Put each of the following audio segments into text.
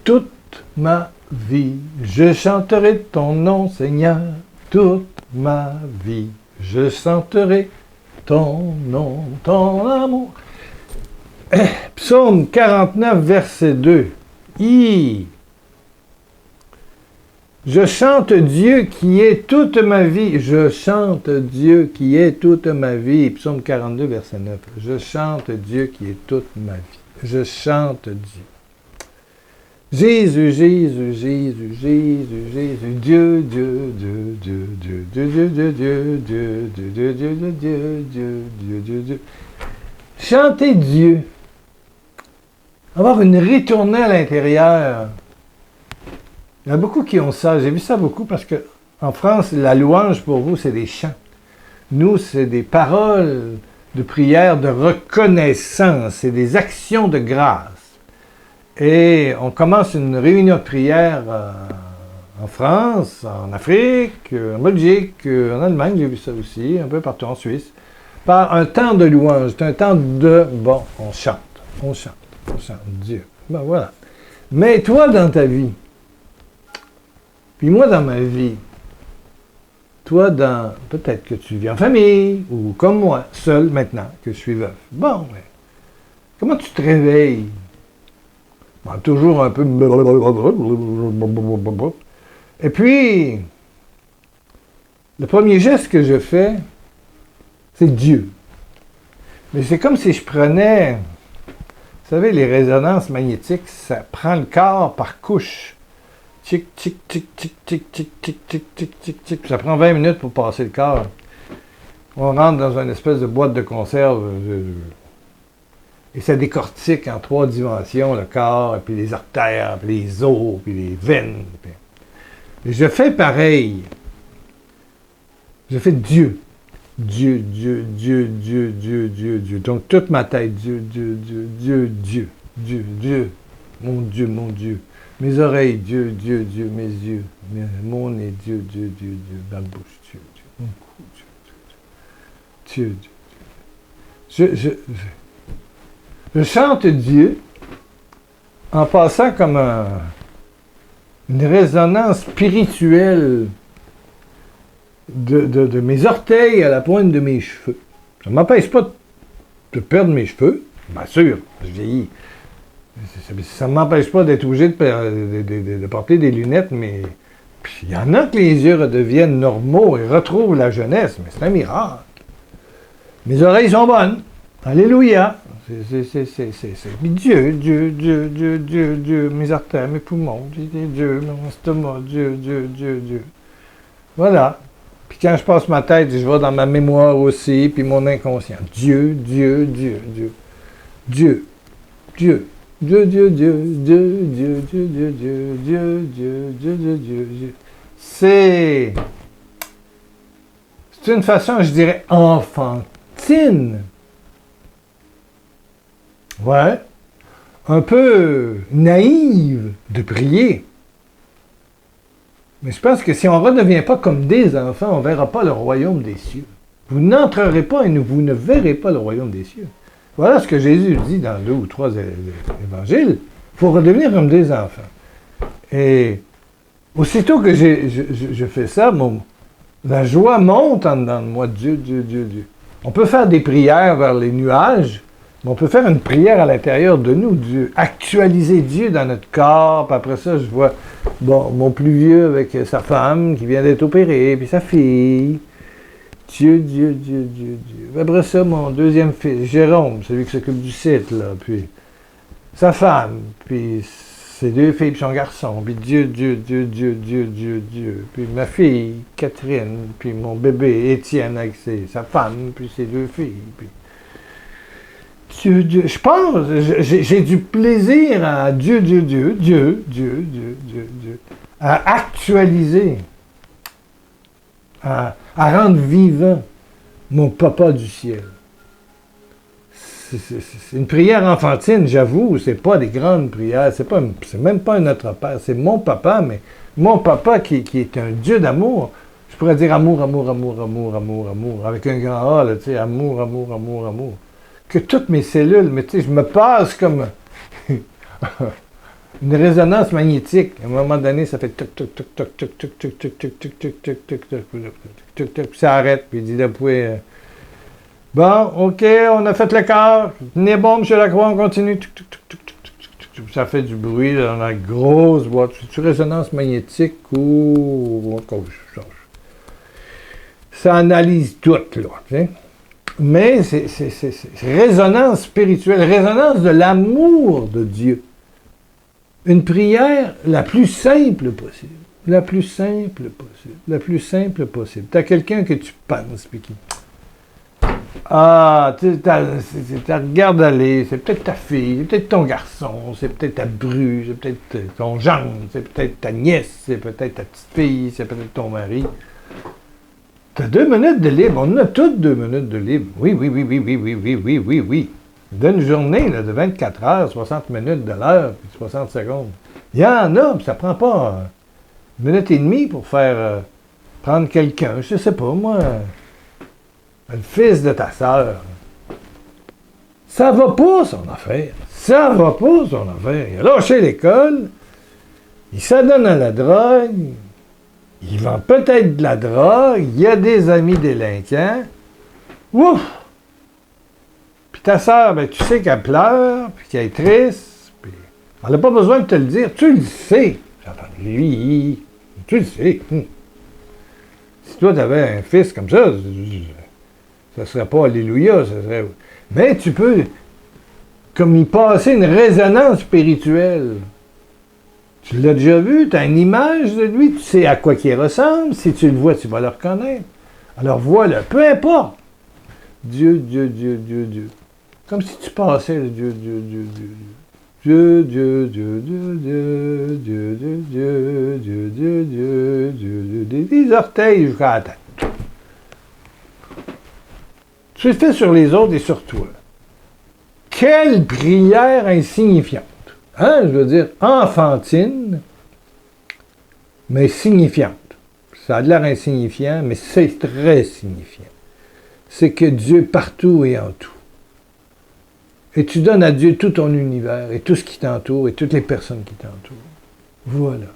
toute ma vie, je chanterai ton nom, Seigneur, toute ma vie, je chanterai ton nom, ton amour. Psaume 49, verset 2. Je chante Dieu qui est toute ma vie. Je chante Dieu qui est toute ma vie. Psaume 42, verset 9. Je chante Dieu qui est toute ma vie. Je chante Dieu. Jésus, Jésus, Jésus, Jésus, Jésus, Dieu, Dieu, Dieu, Dieu, Dieu, Dieu, Dieu, Dieu, Dieu, Dieu, Dieu, Dieu, Dieu, Dieu, Dieu, Dieu, Dieu, Dieu. Chanter Dieu. Avoir une ritournelle à l'intérieur. Il y en a beaucoup qui ont ça. J'ai vu ça beaucoup parce que en France, la louange pour vous, c'est des chants. Nous, c'est des paroles de prière, de reconnaissance. C'est des actions de grâce. Et on commence une réunion de prière en France, en Afrique, en Belgique, en Allemagne, j'ai vu ça aussi, un peu partout en Suisse, par un temps de louange. C'est un temps de, bon, on chante Dieu. Ben voilà. Mais toi, dans ta vie, puis moi, dans ma vie, toi, peut-être que tu vis en famille, ou comme moi, seul maintenant, que je suis veuf. Bon, mais comment tu te réveilles? Ben, toujours un peu... Et puis, le premier geste que je fais, c'est Dieu. Mais c'est comme si je prenais... Vous savez, les résonances magnétiques, ça prend le corps par couche. Tic, tic, tic, tic, tic, tic, tic, tic, tic, tic, tic. Ça prend 20 minutes pour passer le corps. On rentre dans une espèce de boîte de conserve et ça décortique en 3 dimensions, le corps, et puis les artères, puis les os, puis les veines. Et je fais pareil. Je fais Dieu. Dieu, Dieu, Dieu, Dieu, Dieu, Dieu, Dieu. Donc toute ma tête, Dieu, Dieu, Dieu, Dieu, Dieu, Dieu, Dieu. Mon Dieu, mon Dieu. Mes oreilles, Dieu, Dieu, Dieu, mes yeux, mon nez, Dieu, Dieu, Dieu, Dieu, ma bouche, Dieu, Dieu, mon cou, Dieu, Dieu, Dieu, Dieu. Je chante Dieu en passant comme une résonance spirituelle de mes orteils à la pointe de mes cheveux. Ça ne m'empêche pas de perdre mes cheveux, bien sûr, je vieillis. Ça ne m'empêche pas d'être obligé de porter des lunettes, mais il y en a que les yeux redeviennent normaux et retrouvent la jeunesse, mais c'est un miracle. Mes oreilles sont bonnes. Alléluia. C'est Dieu, Dieu, Dieu, Dieu, Dieu, Dieu, mes artères, mes poumons, Dieu, mon estomac, Dieu, Dieu, Dieu, Dieu. Voilà. Puis quand je passe ma tête, je vais dans ma mémoire aussi, puis mon inconscient. Dieu, Dieu, Dieu, Dieu. Dieu, Dieu. Dieu, Dieu, Dieu, Dieu, Dieu, Dieu, Dieu, Dieu, Dieu, Dieu, Dieu, Dieu, Dieu, Dieu. C'est une façon, je dirais, enfantine. Ouais. Un peu naïve de prier. Mais je pense que si on ne redevient pas comme des enfants, on ne verra pas le royaume des cieux. Vous n'entrerez pas et vous ne verrez pas le royaume des cieux. Voilà ce que Jésus dit dans 2 ou 3 évangiles. Il faut redevenir comme des enfants. Et aussitôt que je fais ça, la joie monte en dedans de moi. Dieu, Dieu, Dieu, Dieu. On peut faire des prières vers les nuages, mais on peut faire une prière à l'intérieur de nous. Dieu, actualiser Dieu dans notre corps. Puis après ça, je vois mon plus vieux avec sa femme qui vient d'être opérée, puis sa fille. Dieu, Dieu, Dieu, Dieu, Dieu. Après ça, mon deuxième fils, Jérôme, celui qui s'occupe du site, là, puis sa femme, puis ses 2 filles, puis son garçon, puis Dieu, Dieu, Dieu, Dieu, Dieu, Dieu, Dieu, puis ma fille, Catherine, puis mon bébé, Étienne, avec sa femme, puis ses 2 filles, puis Dieu, Dieu. Je pense, j'ai du plaisir à Dieu, Dieu, Dieu, Dieu, Dieu, Dieu, Dieu, Dieu, à actualiser, à rendre vivant mon papa du ciel. C'est une prière enfantine, j'avoue, c'est pas des grandes prières, c'est même pas un Notre Père, c'est mon papa, mais mon papa qui est un Dieu d'amour. Je pourrais dire amour, amour, amour, amour, amour, amour, avec un grand A, là, tu sais, amour, amour, amour, amour. Que toutes mes cellules, mais tu sais, je me passe comme Une résonance magnétique. À un moment donné, ça fait toc, toc, toc, toc, toc, toc, toc, toc, toc, toc, toc, toc, toc, toc, toc, puis ça arrête. Puis il dit, là, vous pouvez... Bon, OK, on a fait le quart. Tenez bon, M. Lacroix, on continue. Ça fait du bruit dans la grosse boîte. C'est une résonance magnétique ou... Ça analyse tout, là. Tu sais? Mais c'est résonance spirituelle, résonance de l'amour de Dieu. Une prière la plus simple possible. La plus simple possible. La plus simple possible. Tu as quelqu'un que tu penses, puis qui... Ah, tu regardes aller, c'est peut-être ta fille, c'est peut-être ton garçon, c'est peut-être ta bru, c'est peut-être ton gendre, c'est peut-être ta nièce, c'est peut-être ta petite fille, c'est peut-être ton mari. Tu as 2 minutes de libre, on a toutes 2 minutes de libre. Oui. D'une journée là, de 24 heures, 60 minutes de l'heure, puis 60 secondes. Il y en a, puis ça prend pas 1 minute et demie pour faire prendre quelqu'un, je sais pas, moi... Le fils de ta sœur. Ça va pas, son affaire. Ça va pas, son affaire. Il a lâché l'école. Il s'adonne à la drogue. Il vend peut-être de la drogue. Il a des amis délinquants. Ouf! Puis ta sœur, ben, tu sais qu'elle pleure, puis qu'elle est triste. Puis elle n'a pas besoin de te le dire. Tu le sais. Lui, tu le sais. Si toi, tu avais un fils comme ça... Ça ne serait pas Alléluia, ça serait... Mais tu peux, comme y passer une résonance spirituelle. Tu l'as déjà vu, tu as une image de lui, tu sais à quoi il ressemble. Si tu le vois, tu vas le reconnaître. Alors voilà, peu importe. Dieu. Comme si tu passais le Dieu. Des orteils jusqu'à la tête. Tu le fais sur les autres et sur toi. Quelle prière insignifiante! Hein, je veux dire, enfantine, mais signifiante. Ça a l'air insignifiant, mais c'est très signifiant. C'est que Dieu partout et en tout. Et tu donnes à Dieu tout ton univers, et tout ce qui t'entoure, et toutes les personnes qui t'entourent. Voilà.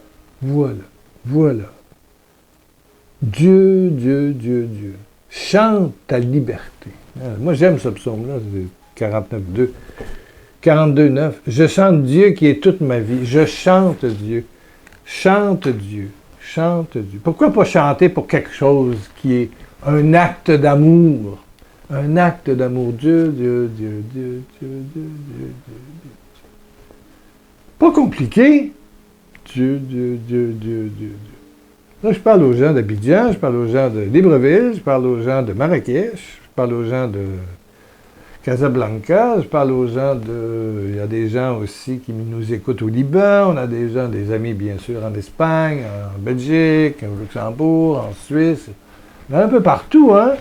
Dieu. Chante ta liberté. Moi, j'aime ce psaume-là, c'est 49.2. 42.9. Je chante Dieu qui est toute ma vie. Je chante Dieu. Chante Dieu. Pourquoi pas chanter pour quelque chose qui est un acte d'amour? Un acte d'amour. Dieu. Pas compliqué. Dieu. Là, je parle aux gens d'Abidjan, je parle aux gens de Libreville, je parle aux gens de Marrakech, je parle aux gens de Casablanca, je parle aux gens de... Il y a des gens aussi qui nous écoutent au Liban, on a des gens, des amis bien sûr en Espagne, en Belgique, au Luxembourg, en Suisse, il y en a un peu partout, hein?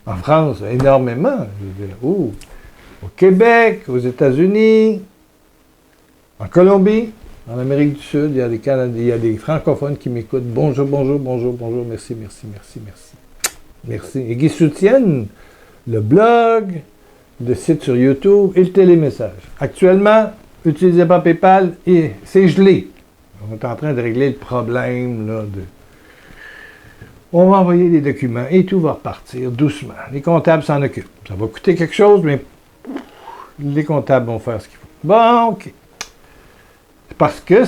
En France, énormément, je veux dire. Au Québec, aux États-Unis, en Colombie. En Amérique du Sud, il y a des Canadiens, il y a des francophones qui m'écoutent. Bonjour, merci. Merci. Et qui soutiennent le blog, le site sur YouTube et le télémessage. Actuellement, n'utilisez pas PayPal et c'est gelé. On est en train de régler le problème, là, On va envoyer des documents et tout va repartir doucement. Les comptables s'en occupent. Ça va coûter quelque chose, mais les comptables vont faire ce qu'il faut. Bon, OK. Parce que,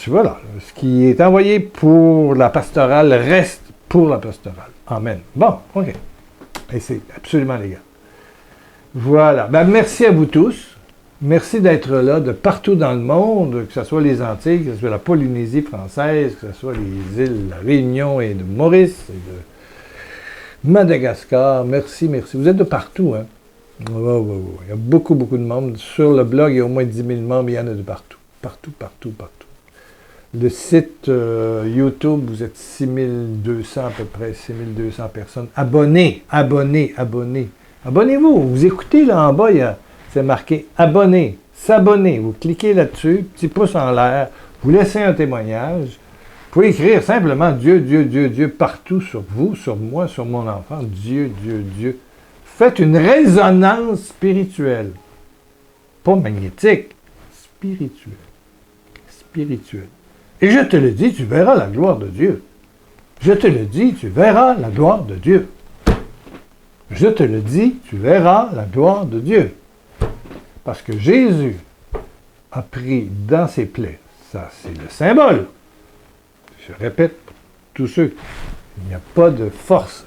voilà, ce qui est envoyé pour la pastorale reste pour la pastorale. Amen. Bon, OK. Et c'est absolument légal. Voilà. Ben, merci à vous tous. Merci d'être là, de partout dans le monde, que ce soit les Antilles, que ce soit la Polynésie française, que ce soit les îles La Réunion et de Maurice et de Madagascar. Merci. Vous êtes de partout, hein? Ouais. Il y a beaucoup de monde. Sur le blog, il y a au moins 10 000 membres, il y en a de partout. Partout. Le site YouTube, vous êtes 6200 à peu près, 6200 personnes. Abonnez-vous. Vous écoutez là en bas, c'est marqué abonner, s'abonner. Vous cliquez là-dessus, petit pouce en l'air, vous laissez un témoignage. Vous pouvez écrire simplement Dieu partout sur vous, sur moi, sur mon enfant. Dieu. Faites une résonance spirituelle. Pas magnétique, spirituelle. spirituel. Et je te le dis, tu verras la gloire de Dieu. Je te le dis, tu verras la gloire de Dieu. Je te le dis, tu verras la gloire de Dieu. Parce que Jésus a pris dans ses plaies, ça c'est le symbole. Je répète, tous ceux, il n'y a pas de force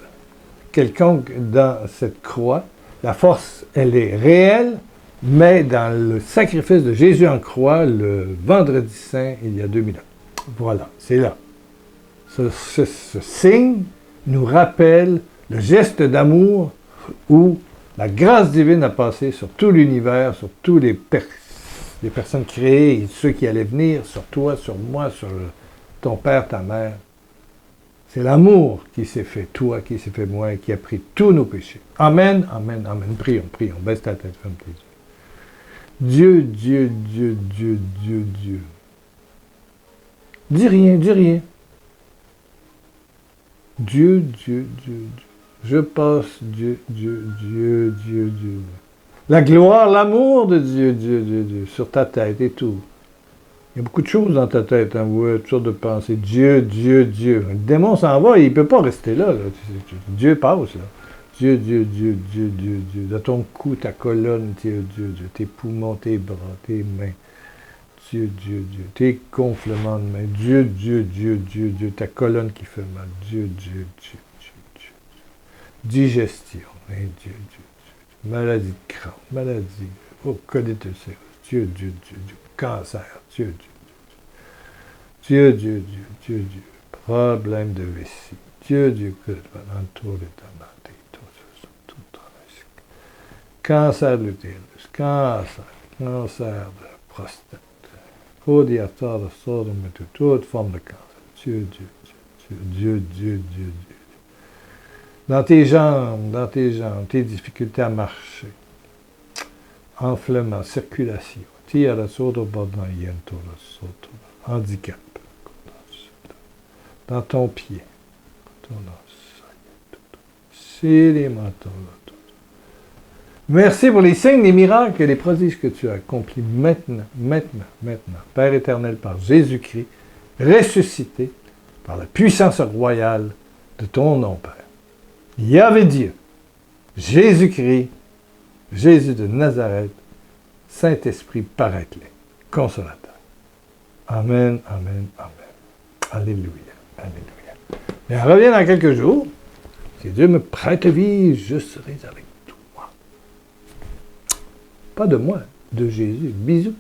quelconque dans cette croix. La force, elle est réelle, mais dans le sacrifice de Jésus en croix, le vendredi saint, il y a 2000 ans. Voilà, c'est là. Ce signe nous rappelle le geste d'amour où la grâce divine a passé sur tout l'univers, sur tous les personnes créées et ceux qui allaient venir, sur toi, sur moi, sur ton père, ta mère. C'est l'amour qui s'est fait, toi, qui s'est fait moi, et qui a pris tous nos péchés. Amen, amen, amen. Prions, prions. Baisse ta tête, ferme tes yeux. Dieu, Dieu, Dieu, Dieu, Dieu, Dieu. Dis rien, dis rien. Dieu, Dieu, Dieu, Dieu. Je passe Dieu, Dieu, Dieu, Dieu, Dieu. La gloire, l'amour de Dieu, Dieu, Dieu, Dieu, sur ta tête et tout. Il y a beaucoup de choses dans ta tête, hein, ouais, toutes sortes de pensées. Dieu, Dieu, Dieu. Le démon s'en va, il ne peut pas rester là, là. Dieu passe, là. Dieu, Dieu, Dieu, Dieu, Dieu, Dieu. Dans ton cou, ta colonne, Dieu, Dieu, Dieu. Tes poumons, tes bras, tes mains. Dieu, Dieu, Dieu. Tes gonflements de mains. Dieu, Dieu, Dieu, Dieu, Dieu. Ta colonne qui fait mal. Dieu, Dieu, Dieu, Dieu, Dieu. Digestion. Hein, Dieu, Dieu, Dieu. Maladie de crâne. Maladie. Oh, colitis. Dieu, Dieu, Dieu, Dieu. Cancer. Dieu, Dieu. Dieu, Dieu, Dieu, Dieu, Dieu. Problème de vessie. Dieu, Dieu, que cancer de l'utérus, cancer de la prostate, radiateur de sordome, toute forme de cancer. Dieu, Dieu, Dieu, Dieu, Dieu, Dieu, Dieu. Dans tes jambes, tes difficultés à marcher, enflement, circulation, handicap, dans ton pied, merci pour les signes, les miracles et les prodiges que tu as accomplis maintenant. Père éternel, par Jésus-Christ, ressuscité par la puissance royale de ton nom, Père. Yahvé Dieu, Jésus-Christ, Jésus de Nazareth, Saint-Esprit, paraît-les, consolateur. Amen, amen, amen. Alléluia, alléluia. Et on revient dans quelques jours. Si Dieu me prête vie, je serai avec toi. Pas de moi, de Jésus. Bisous.